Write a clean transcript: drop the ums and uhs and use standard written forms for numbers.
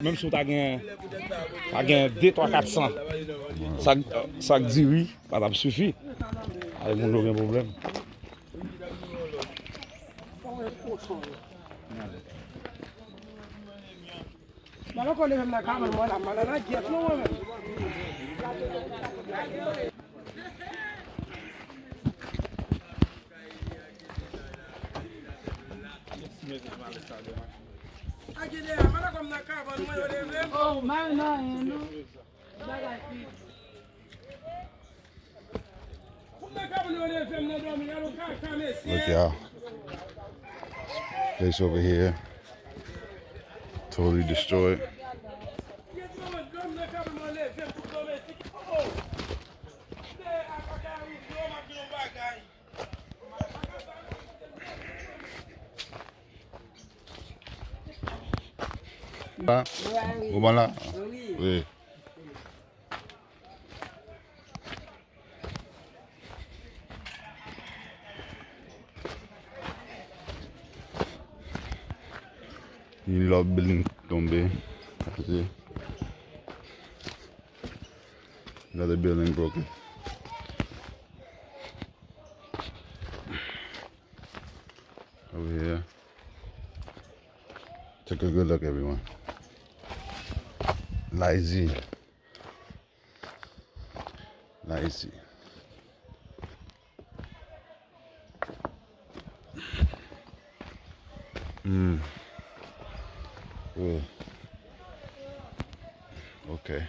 Même si tu as gagné 2, 3, 400, ça dit oui, ça suffit. Avec mon aucun problème. Oh, man, no. Look, y'all. Place over here, totally destroyed. Comment là? Oui. Une autre building tombée. Another building broken. Over here. Take a good look, everyone. Laisil. Laisil. Yeah. Okay.